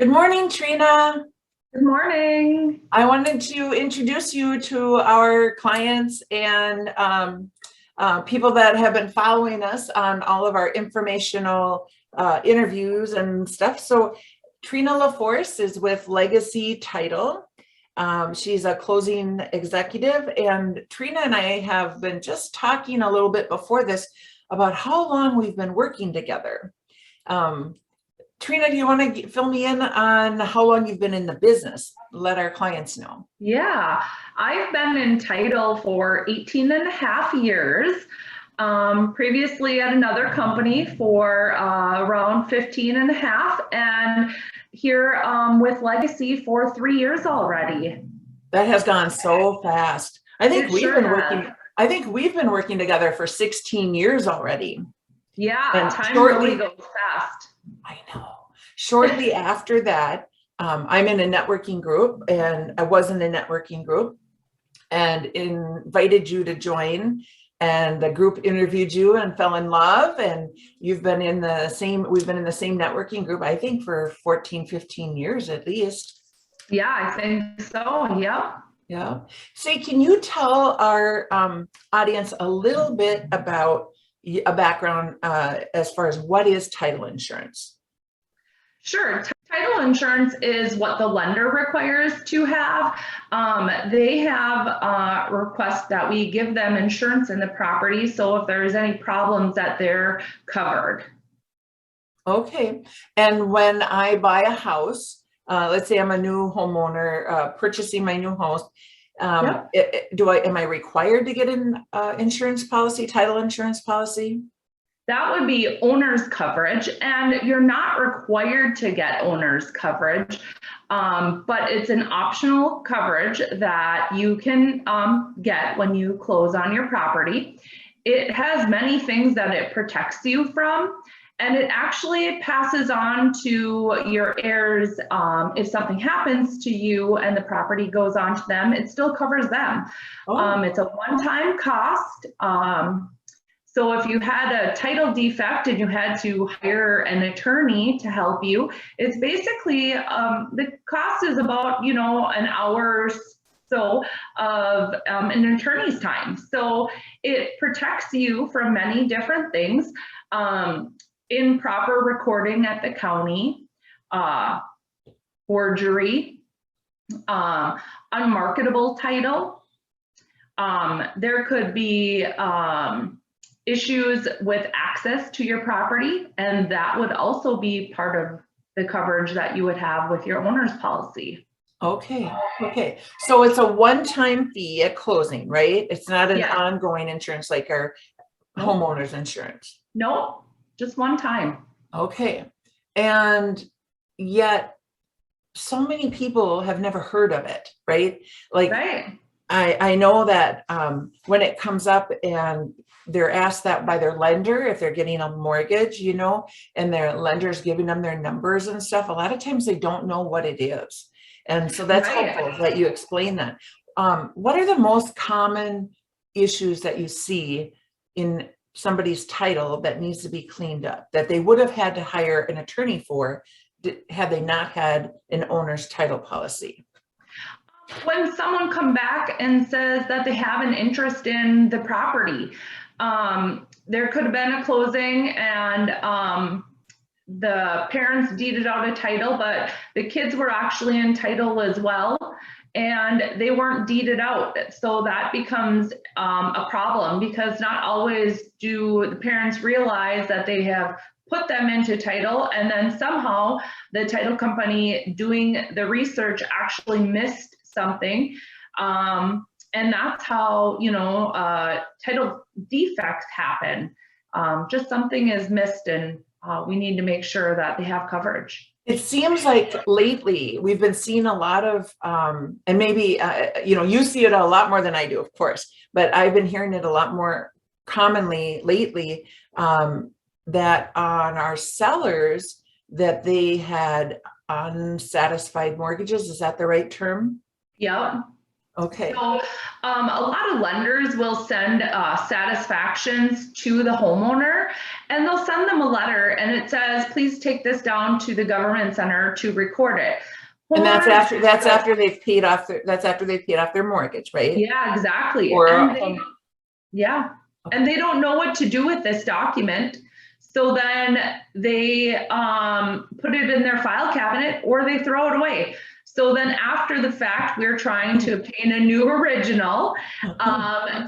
Good morning, Trina. Good morning. I wanted to introduce you to our clients and people that have been following us on all of our informational interviews and stuff. So Trina LaForce is with Legacy Title. She's a closing executive, and Trina and I have been just talking a little bit before this about how long we've been working together. Trina, do you want to fill me in on how long you've been in the business? Let our clients know. Yeah, I've been in title for 18 and a half years. Previously at another company for around 15 and a half, and here with Legacy for 3 years already. That has gone so fast. I think we've been working together for 16 years already. Yeah, and time really goes fast. I know. Shortly after that, I'm in a networking group, and I was in a networking group and invited you to join, and the group interviewed you and fell in love, and we've been in the same networking group, I think, for 14, 15 years at least. Yeah, I think so. Yep. Yeah. So can you tell our audience a little bit about a background as far as what is title insurance? Sure. Title insurance is what the lender requires to have. They have requests that we give them insurance in the property, so if there's any problems that they're covered. Okay. And when I buy a house, let's say I'm a new homeowner purchasing my new house, am I required to get an insurance policy, title insurance policy? That would be owner's coverage, and you're not required to get owner's coverage, but it's an optional coverage that you can get when you close on your property. It has many things that it protects you from, and it actually passes on to your heirs. If something happens to you and the property goes on to them, it still covers them. Oh. It's a one-time cost. So if you had a title defect and you had to hire an attorney to help you, it's basically, the cost is about, an hour or so of an attorney's time. So it protects you from many different things. Improper recording at the county, forgery, unmarketable title. There could be issues with access to your property, and that would also be part of the coverage that you would have with your owner's policy. Okay. So it's a one-time fee at closing, right? It's not an ongoing insurance like our homeowner's insurance. No, just one time. Okay. And yet so many people have never heard of it, right? I know that when it comes up and they're asked that by their lender, if they're getting a mortgage, and their lender's giving them their numbers and stuff, a lot of times they don't know what it is. And so that's helpful that you explain that. What are the most common issues that you see in somebody's title that needs to be cleaned up, that they would have had to hire an attorney for had they not had an owner's title policy? When someone come back and says that they have an interest in the property, there could have been a closing and the parents deeded out a title, but the kids were actually in title as well, and they weren't deeded out. So that becomes a problem, because not always do the parents realize that they have put them into title, and then somehow the title company doing the research actually missed something, and that's how title defects happen. Just something is missed, and we need to make sure that they have coverage. It seems like lately we've been seeing a lot of, and maybe you see it a lot more than I do, of course, but I've been hearing it a lot more commonly lately, that on our sellers that they had unsatisfied mortgages. Is that the right term? Yeah. Okay. So a lot of lenders will send satisfactions to the homeowner, and they'll send them a letter and it says, please take this down to the government center to record it. And that's after they've paid off their mortgage, right? Yeah, exactly. Or, yeah. And they don't know what to do with this document. So then they put it in their file cabinet or they throw it away. So then after the fact, we're trying to obtain a new original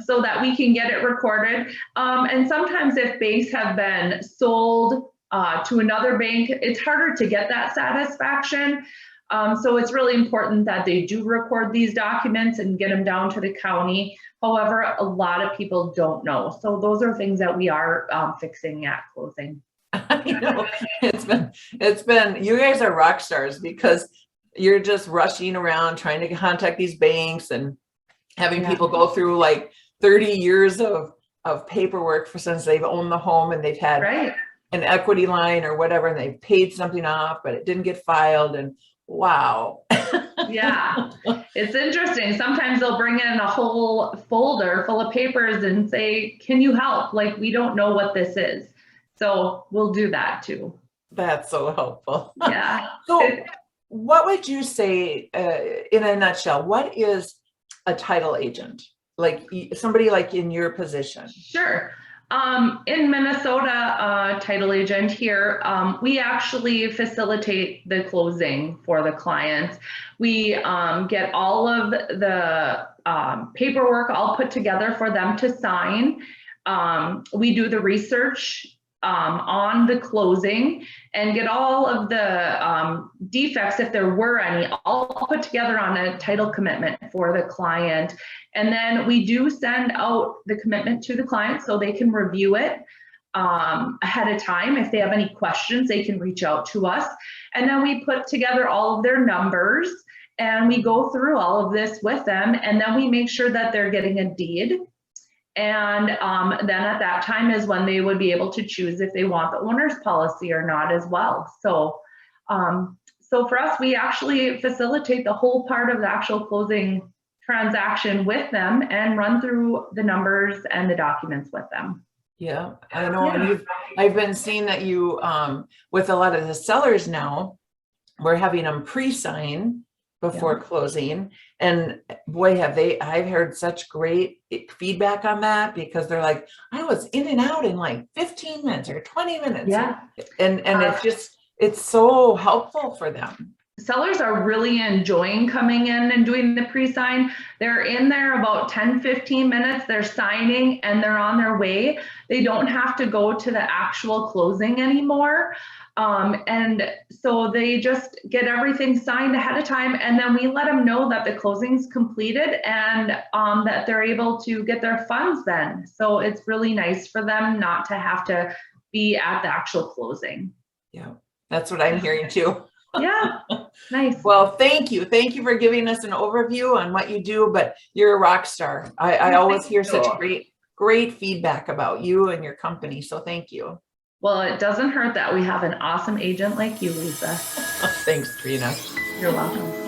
so that we can get it recorded. And sometimes if banks have been sold to another bank, it's harder to get that satisfaction. So it's really important that they do record these documents and get them down to the county. However, a lot of people don't know. So those are things that we are fixing at closing. You know, it's been, you guys are rock stars because you're just rushing around trying to contact these banks and having people go through like 30 years of paperwork since they've owned the home and they've had an equity line or whatever, and they've paid something off, but it didn't get filed. And wow. Yeah, it's interesting. Sometimes they'll bring in a whole folder full of papers and say, can you help? Like, we don't know what this is. So we'll do that too. That's so helpful. Yeah. So what would you say in a nutshell, what is a title agent? Like somebody like in your position? Sure. In Minnesota, title agent here, we actually facilitate the closing for the clients. We get all of the paperwork all put together for them to sign. We do the research on the closing and get all of the defects, if there were any, all put together on a title commitment for the client. And then we do send out the commitment to the client so they can review it ahead of time. If they have any questions, they can reach out to us. And then we put together all of their numbers and we go through all of this with them. And then we make sure that they're getting a deed. And then at that time is when they would be able to choose if they want the owner's policy or not as well. So, so for us, we actually facilitate the whole part of the actual closing transaction with them and run through the numbers and the documents with them. Yeah, I know. Yeah. I've been seeing that you, with a lot of the sellers now, we're having them pre-sign before closing. And boy, I've heard such great feedback on that because they're like, I was in and out in like 15 minutes or 20 minutes. Yeah. And it's so helpful for them. Sellers are really enjoying coming in and doing the pre-sign. They're in there about 10, 15 minutes, they're signing and they're on their way. They don't have to go to the actual closing anymore. And so they just get everything signed ahead of time. And then we let them know that the closing's completed and that they're able to get their funds then. So it's really nice for them not to have to be at the actual closing. Yeah, that's what I'm hearing too. Yeah, nice. Well, thank you. Thank you for giving us an overview on what you do, but you're a rock star. I always hear such great feedback about you and your company. So thank you. Well, it doesn't hurt that we have an awesome agent like you, Lisa. Thanks, Trina. You're welcome.